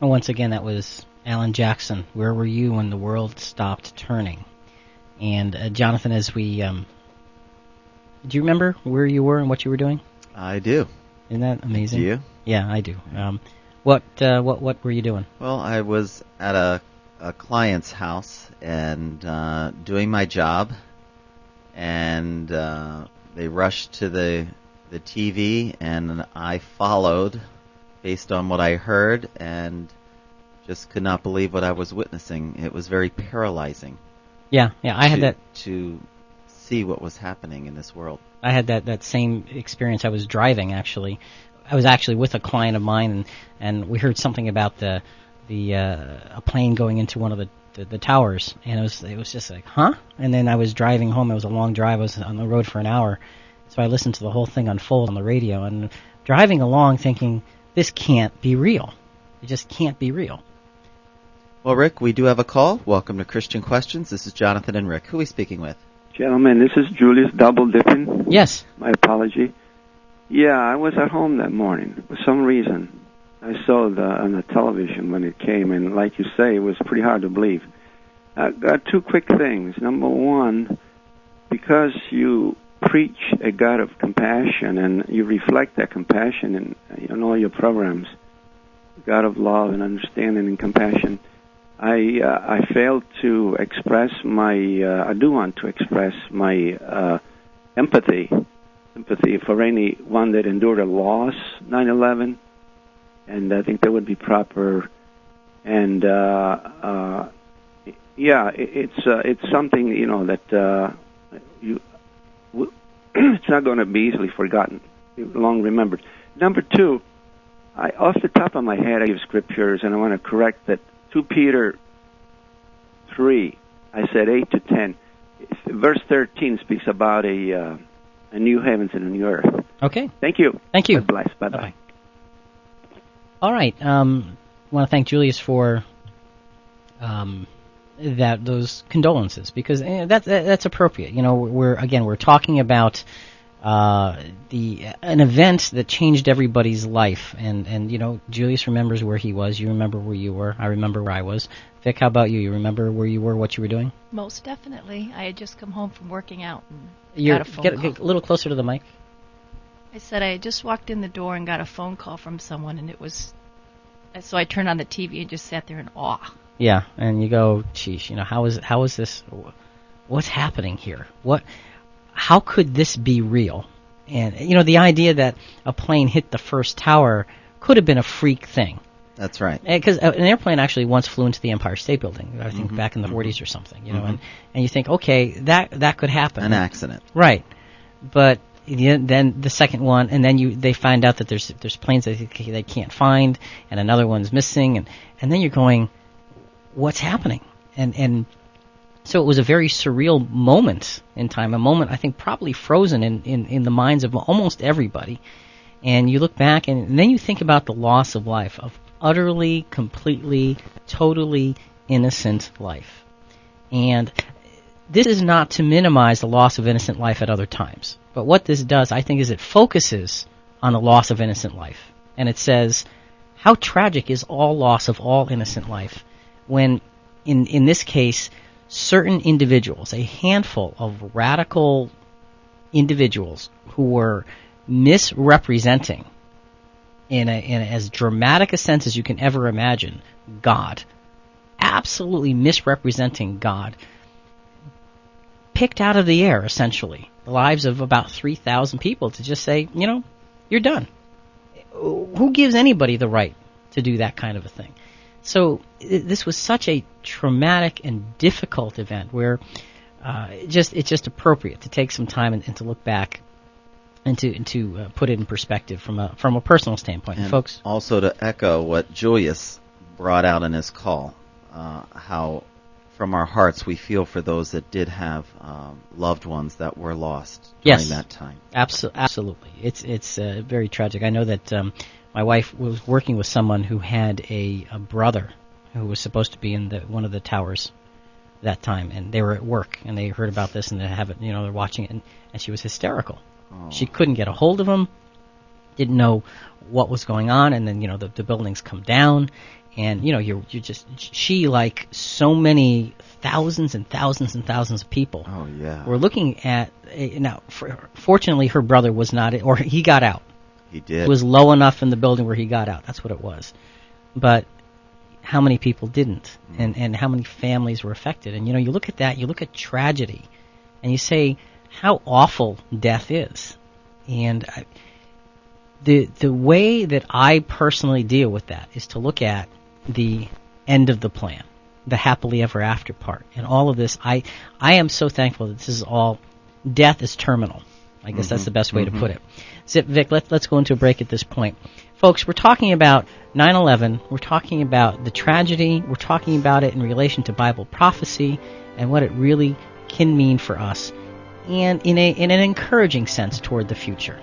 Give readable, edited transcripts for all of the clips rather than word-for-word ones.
And once again, that was Alan Jackson. Where were you when the world stopped turning? And Jonathan, as we, do you remember where you were and what you were doing? I do. Isn't that amazing? Do you? Yeah, I do. What were you doing? Well, I was at a client's house and doing my job, and they rushed to the TV, and I followed based on what I heard, and just could not believe what I was witnessing. It was very paralyzing. Yeah, I had that to see what was happening in this world. I had that same experience. I was driving, actually. I was actually with a client of mine, and we heard something about a plane going into one of the towers, and it was just like, huh? And then I was driving home. It was a long drive. I was on the road for an hour, so I listened to the whole thing unfold on the radio, and driving along thinking, this can't be real. It just can't be real. Well, Rick, we do have a call. Welcome to Christian Questions. This is Jonathan and Rick. Who are we speaking with? Gentlemen, this is Julius Double Dipping. Yes. My apology. Yeah, I was at home that morning. For some reason, I saw on the television when it came, and like you say, it was pretty hard to believe. Two quick things. Number one, because you preach a God of compassion and you reflect that compassion in all your programs, God of love and understanding and compassion, I failed to express I do want to express my empathy for anyone that endured a loss, 9/11, and I think that would be proper. And it's something that it's not going to be easily forgotten, long remembered. Number two, off the top of my head, I give scriptures, and I want to correct that. 2 Peter 3, I said 8 to 10. Verse 13 speaks about a new heavens and a new earth. Okay. Thank you. Thank you. God bless. Bye-bye. Bye-bye. All right. I want to thank Julius for those condolences, because that's appropriate. You know, we're talking about an event that changed everybody's life, and you know, Julius remembers where he was. You remember where you were. I remember where I was. Vic, how about you? You remember where you were, what you were doing? Most definitely. I had just come home from working out and got a phone call. Get a little closer to the mic. I said I had just walked in the door and got a phone call from someone, and so I turned on the TV and just sat there in awe. Yeah, and you go, geez, you know, how is this? What's happening here? How could this be real? And, you know, the idea that a plane hit the first tower could have been a freak thing. That's right. Because an airplane actually once flew into the Empire State Building, I think back in the 40s or something, you know, and you think, okay, that could happen. An accident. Right. But then the second one, and then they find out that there's planes that they can't find, and another one's missing, and then you're going, what's happening? And so it was a very surreal moment in time, a moment I think probably frozen in the minds of almost everybody. And you look back, and then you think about the loss of life, of utterly, completely, totally innocent life. And this is not to minimize the loss of innocent life at other times. But what this does, I think, is it focuses on the loss of innocent life. And it says, how tragic is all loss of all innocent life, when, in this case, certain individuals, a handful of radical individuals who were misrepresenting, in as dramatic a sense as you can ever imagine, God, absolutely misrepresenting God, picked out of the air, essentially, the lives of about 3,000 people to just say, you know, you're done. Who gives anybody the right to do that kind of a thing? So this was such a traumatic and difficult event where it's just appropriate to take some time and to look back and to put it in perspective from a personal standpoint. And folks, also to echo what Julius brought out in his call, how from our hearts we feel for those that did have loved ones that were lost during that time. Absolutely. It's very tragic. I know that my wife was working with someone who had a brother who was supposed to be in one of the towers that time, and they were at work, and they heard about this, and they're watching it, and she was hysterical. Oh. She couldn't get a hold of him, didn't know what was going on, and then the buildings come down, and you're just, she, like so many thousands and thousands and thousands of people, Oh, yeah. were looking at now. Fortunately, her brother was not, or he got out. He did. It was low enough in the building where he got out. That's what it was. But how many people didn't, and how many families were affected? And you look at that, you look at tragedy, and you say how awful death is. And the way that I personally deal with that is to look at the end of the plan, the happily ever after part, and all of this. I am so thankful that this is all, death is terminal. I guess that's the best way to put it. Zip, Vic, let's go into a break at this point. Folks, we're talking about 9/11. We're talking about the tragedy. We're talking about it in relation to Bible prophecy and what it really can mean for us, and in an encouraging sense toward the future.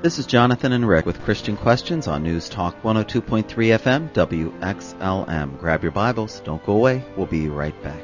This is Jonathan and Rick with Christian Questions on News Talk 102.3 FM, WXLM. Grab your Bibles. Don't go away. We'll be right back.